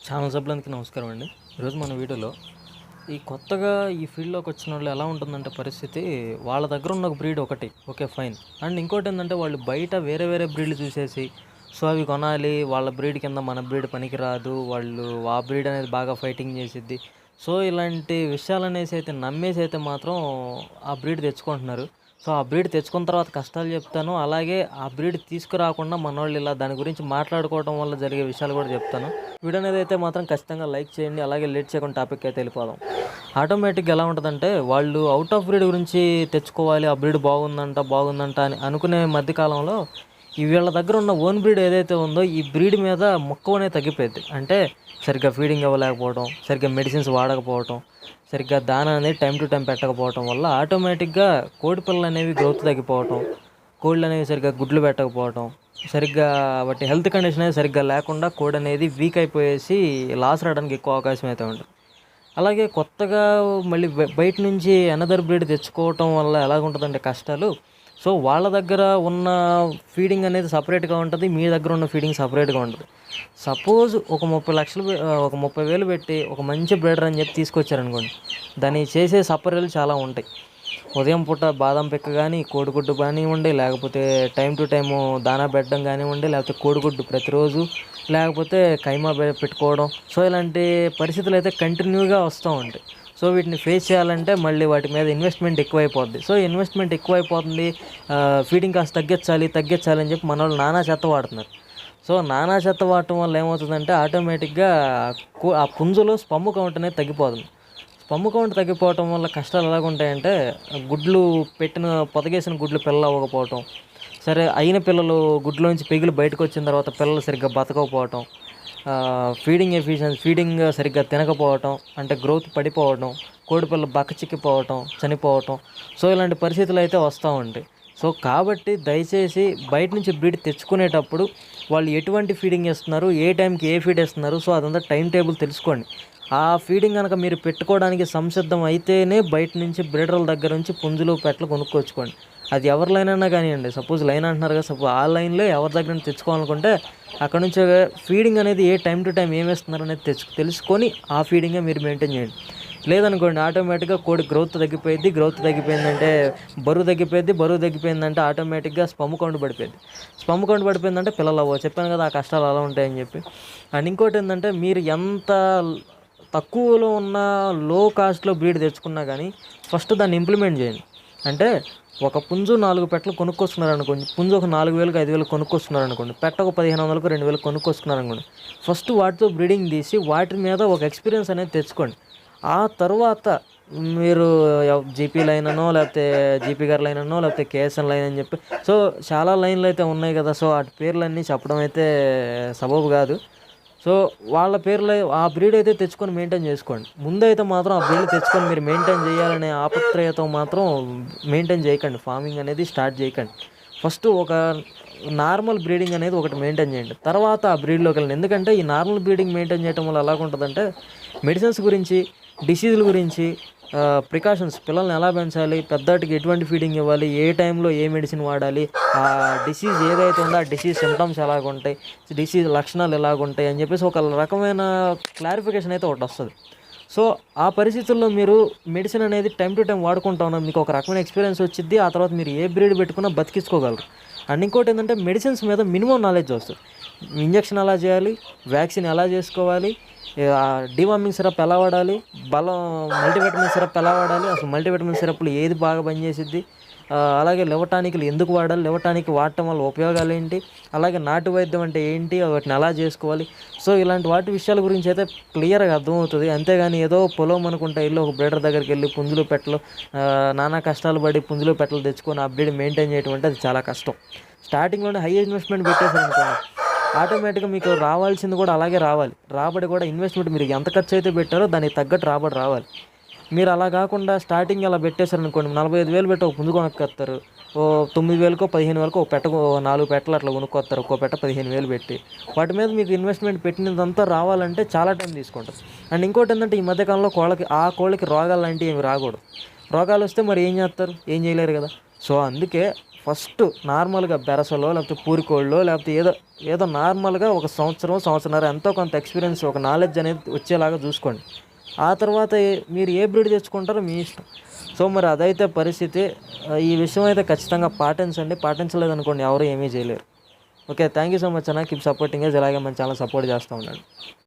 Channel సభ్యులందరికీ నమస్కారం అండి. ఈరోజు మన వీడియోలో కొత్తగా ఈ ఫీల్డ్‌లోకి వచ్చినోళ్ళు ఎలా ఉంటుందంటే పరిస్థితి, వాళ్ళ దగ్గర ఉన్న ఒక బ్రీడ్ ఒకటి. ఓకే. ఫైన్. అండ్ ఇంకోటేందంటే వాళ్ళు బయట వేరే వేరే బ్రీడ్‌లు చూసేసి, సో అవి కొనాలి. వాళ్ళ బ్రీడ్ కింద మన బ్రీడ్ పనికిరాదు. ఆ బ్రీడ్ అనేది బాగా ఫైటింగ్ చేసిద్ది. సో ఇలాంటి విషయాలనేసి అయితే నమ్మేసి మాత్రం ఆ బ్రీడ్ తెచ్చుకుంటున్నారు. సో ఆ బ్రీడ్ తెచ్చుకున్న తర్వాత కష్టాలు చెప్తాను. అలాగే ఆ బ్రీడ్ తీసుకురాకుండా మనోళ్ళు ఇలా దాని గురించి మాట్లాడుకోవడం వల్ల జరిగే విషయాలు కూడా చెప్తాను. వీడియో అనేది అయితే మాత్రం ఖచ్చితంగా లైక్ చేయండి. అలాగే లేట్ చేయకుండా టాపిక్ అయితే వెళ్ళిపోదాం. ఆటోమేటిక్‌గా ఎలా ఉంటదంటే, వాళ్ళు ఔట్ ఆఫ్ బ్రీడ్ గురించి తెచ్చుకోవాలి. ఆ బ్రీడ్ బాగుందంట అని అనుకునే మధ్య కాలంలో వీళ్ళ దగ్గర ఉన్న ఓన్ బ్రీడ్ ఏదైతే ఉందో, ఈ బ్రీడ్ మీద మక్కువ అనేది తగ్గిపోయిద్ది. అంటే సరిగ్గా ఫీడింగ్ ఇవ్వలేకపోవడం, సరిగ్గా మెడిసిన్స్ వాడకపోవటం, సరిగ్గా దానా అనేది టైమ్ టు టైమ్ పెట్టకపోవటం వల్ల ఆటోమేటిక్‌గా కోడి పిల్లలనేవి గ్రోత్ తగ్గిపోవటం, కోళ్ళనేవి సరిగ్గా గుడ్లు పెట్టకపోవటం, సరిగ్గా వాటి హెల్త్ కండిషన్ అనేది సరిగ్గా లేకుండా కోడనేది వీక్ అయిపోయేసి లాస్ రావడానికి ఎక్కువ అవకాశం అయితే ఉంటది. అలాగే కొత్తగా మళ్ళీ బయట నుంచి అనదర్ బ్రీడ్ తెచ్చుకోవటం వల్ల ఎలాగుంటదంటే కష్టాలు, సో వాళ్ళ దగ్గర ఉన్న ఫీడింగ్ అనేది సెపరేట్‌గా ఉంటది. మీ దగ్గర ఉన్న ఫీడింగ్ సెపరేట్‌గా ఉంటది. సపోజ్ ఒక 30,00,000 ఒక 30,000 పెట్టి ఒక మంచి బ్రీడర్ అని చెప్పి తీసుకొచ్చారనుకోండి. దాన్ని చేసే సపర్యలు చాలా ఉంటాయి. ఉదయం పూట బాదం పిక్క గానీ, కోడిగుడ్డు కానివ్వండి, లేకపోతే టైమ్ టు టైము దానా పెట్టడం కానివ్వండి, లేకపోతే కోడిగుడ్డు ప్రతిరోజు, లేకపోతే కైమా పెట్టుకోవడం. సో ఇలాంటి పరిస్థితులైతే కంటిన్యూగా వస్తూ ఉంటాయి. సో వీటిని ఫేస్ చేయాలంటే మళ్ళీ వాటి మీద ఇన్వెస్ట్‌మెంట్ ఎక్కువైపోద్ది. సో ఇన్వెస్ట్‌మెంట్ ఎక్కువైపోతుంది. ఫీడింగ్ కాస్ట్ తగ్గించాలి అని చెప్పి మనోళ్ళు నానా చెత్త వాడుతున్నారు. సో నానా చెత్త వాడటం వల్ల ఏమవుతుందంటే ఆటోమేటిక్‌గా ఆ పుంజులో స్పర్మ్ కౌంట్ అనేది తగ్గిపోతుంది. స్పర్మ్ కౌంట్ తగ్గిపోవటం వల్ల కష్టాలు ఎలాగుంటాయంటే, గుడ్లు పొదగేసిన గుడ్లు పిల్లలు అవ్వకపోవటం, సరే అయిన పిల్లలు గుడ్లోంచి పెగిలి బయటకొచ్చిన తర్వాత పిల్లలు సరిగ్గా బతకకపోవటం, ఫీడింగ్ సరిగ్గా తినకపోవటం, అంటే గ్రోత్ పడిపోవడం, కోడిపిల్ల బక్కచిక్కిపోవటం, చనిపోవటం. సో ఇలాంటి పరిస్థితులు అయితే వస్తూ ఉంటాయి. సో కాబట్టి దయచేసి బయట నుంచి బ్రీడ్ తెచ్చుకునేటప్పుడు వాళ్ళు ఎటువంటి ఫీడింగ్ ఇస్తున్నారు, ఏ టైంకి ఏ ఫీడ్ ఇస్తున్నారు, సో అదంతా టైం టేబుల్ తెలుసుకోండి. ఆ ఫీడింగ్ కనుక మీరు పెట్టుకోవడానికి సంసిద్ధం అయితేనే బయట నుంచి బ్రీడర్ల దగ్గర నుంచి పుంజులు, పెట్టలు కొనుక్కొచ్చుకోండి. అది ఎవరి లైన్ అయినా కానివ్వండి. సపోజ్ లైన్ అంటున్నారు కదా, ఆ లైన్లో ఎవరి దగ్గర నుంచి తెచ్చుకోవాలనుకుంటే అక్కడ నుంచి ఫీడింగ్ అనేది ఏ టైం టు టైం ఏమి ఇస్తున్నారు అనేది తెలుసుకొని ఆ ఫీడింగే మీరు మెయింటైన్ చేయండి. లేదనుకోండి ఆటోమేటిక్‌గా కోడి గ్రోత్ తగ్గిపోయిద్ది. గ్రోత్ తగ్గిపోయిందంటే బరువు తగ్గిపోయిందంటే ఆటోమేటిక్‌గా స్పర్మ్ కౌంట్ పడిపోయిద్ది. స్పర్మ్ కౌంట్ పడిపోయిందంటే పిల్లలు అవ్వవు. చెప్పాను కదా ఆ కష్టాలు అలా ఉంటాయని చెప్పి. అండ్ ఇంకోటేందంటే, మీరు ఎంత తక్కువలో ఉన్న లో కాస్ట్‌లో బ్రీడ్ తెచ్చుకున్నా కానీ ఫస్ట్ దాన్ని ఇంప్లిమెంట్ చేయండి. అంటే ఒక పుంజు 4 పెట్టలు కొనుక్కొచ్చుకున్నారనుకోండి. పుంజు ఒక 4,000కి 5,000కి కొనుక్కొచ్చుకున్నారనుకోండి. పెట్ట ఒక 1,500కి 2,000కి కొనుక్కొచ్చుకున్నారనుకోండి. ఫస్ట్ వాటితో బ్రీడింగ్ తీసి వాటి మీద ఒక ఎక్స్పీరియన్స్ అనేది తెచ్చుకోండి. ఆ తరువాత మీరు జీపీ లైన్ అనో, లేకపోతే జీపీ గారి లైన్ అనో, లేకపోతే కేఎస్ఎన్ లైన్ అని చెప్పి, సో చాలా లైన్లు అయితే ఉన్నాయి కదా. సో వాటి పేర్లన్నీ చెప్పడం అయితే సబబు కాదు. సో వాళ్ళ పేర్లు ఆ బ్రీడ్ అయితే తెచ్చుకొని మెయింటైన్ చేసుకోండి. ముందైతే మాత్రం ఆ బ్రీడ్ తెచ్చుకొని మీరు మెయింటైన్ చేయాలనే ఆపత్రయతో మాత్రం మెయింటైన్ చేయకండి. ఫార్మింగ్ అనేది స్టార్ట్ చేయకండి. ఫస్ట్ ఒక నార్మల్ బ్రీడింగ్ అనేది ఒకటి మెయింటైన్ చేయండి. తర్వాత ఆ బ్రీడ్లోకి వెళ్ళండి. ఎందుకంటే ఈ నార్మల్ బ్రీడింగ్ మెయింటైన్ చేయడం వల్ల ఎలాగుంటుందంటే, మెడిసిన్స్ గురించి, డిసీజుల గురించి, ప్రికాషన్స్, పిల్లల్ని ఎలా పెంచాలి, పెద్దాటికి ఎటువంటి ఫీడింగ్ ఇవ్వాలి, ఏ టైంలో ఏ మెడిసిన్ వాడాలి, ఆ డిసీజ్ ఏదైతే ఉందో ఆ డిసీజ్ సిమ్టమ్స్ ఎలాగుంటాయి, డిసీజ్ లక్షణాలు ఎలాగుంటాయి అని చెప్పేసి ఒక రకమైన క్లారిఫికేషన్ అయితే ఒకటి వస్తుంది. సో ఆ పరిస్థితుల్లో మీరు మెడిసిన్ అనేది టైం టు టైం వాడుకుంటా ఉన్నారు. మీకు ఒక రకమైన ఎక్స్పీరియన్స్ వచ్చిద్ది. ఆ తర్వాత మీరు ఏ బ్రీడ్ పెట్టుకున్నా బతికించుకోగలరు. అండ్ ఇంకోటి ఏంటంటే, మెడిసిన్స్ మీద మినిమం నాలెడ్జ్ వస్తుంది. ఇంజెక్షన్ ఎలా చేయాలి, వ్యాక్సిన్ ఎలా చేసుకోవాలి, డీవార్మింగ్ సిరప్ ఎలా వాడాలి, మల్టీవిటమిన్ సిరప్ ఎలా వాడాలి, అసలు మల్టీవిటమిన్ సిరప్లు ఏది బాగా పనిచేసిద్ది, అలాగే లివర్ టానిక్లు ఎందుకు వాడాలి, లివర్ టానిక్ వాడటం వల్ల ఉపయోగాలు ఏంటి, అలాగే నాటు వైద్యం అంటే ఏంటి, వాటిని ఎలా చేసుకోవాలి. సో ఇలాంటి వాటి విషయాల గురించి అయితే క్లియర్గా అర్థమవుతుంది. అంతేగాని ఏదో పొలం అనుకుంటే ఇల్లు ఒక బ్రీడర్ దగ్గరికి వెళ్ళి పుంజులు, పెట్టలు, నానా కష్టాలు పడి పుంజులు, పెట్టలు తెచ్చుకొని ఆ బ్రీడ్ మెయింటైన్ చేయడం అంటే అది చాలా కష్టం. స్టార్టింగ్లోనే హై ఇన్వెస్ట్మెంట్ పెట్టేశారనుకోండి, ఆటోమేటిక్‌గా మీకు రావాల్సింది కూడా అలాగే రావాలి. రాబడి కూడా ఇన్వెస్ట్మెంట్ మీరు ఎంత ఖర్చు అయితే పెట్టారో దానికి తగ్గట్టు రాబడి రావాలి. మీరు అలా కాకుండా స్టార్టింగ్ అలా పెట్టేశారనుకోండి, 45,000 పెట్టి ఒక పుంజు కొనుక్కొస్తారు. ఓ 9,000కో 15,000కో ఒక 4 పెట్టలు అట్లా కొనుక్కొస్తారు. ఒక్కో పెట్ట 15,000 పెట్టి. వాటి మీద మీకు ఇన్వెస్ట్మెంట్ పెట్టినదంతా రావాలంటే చాలా టైం తీసుకుంటుంది. అండ్ ఇంకోటి ఏంటంటే, ఈ మధ్యకాలంలో కోళ్ళకి రోగాలు లాంటివి ఏమి రాకూడదు. రోగాలు వస్తే మరి ఏం చేస్తారు? ఏం చేయలేరు కదా. సో అందుకే ఫస్ట్ నార్మల్గా బెరసలో లేకపోతే పూరికోళ్ళలో లేకపోతే ఏదో ఏదో నార్మల్గా ఒక సంవత్సరంన్నర ఎంతో కొంత ఎక్స్పీరియన్స్ ఒక నాలెడ్జ్ అనేది వచ్చేలాగా చూసుకోండి. ఆ తర్వాత మీరు ఏ బ్రీడ్ తెచ్చుకుంటారో మీ ఇష్టం. సో మరి అదైతే పరిస్థితి. ఈ విషయం అయితే ఖచ్చితంగా పాటించండి. పాటించలేదనుకోండి ఎవరు ఏమీ చేయలేరు. Okay, thank you so much అన్న. కీప్ సపోర్టింగ్ ఇలాగే మన ఛానల్ సపోర్ట్ చేస్తూ ఉండండి.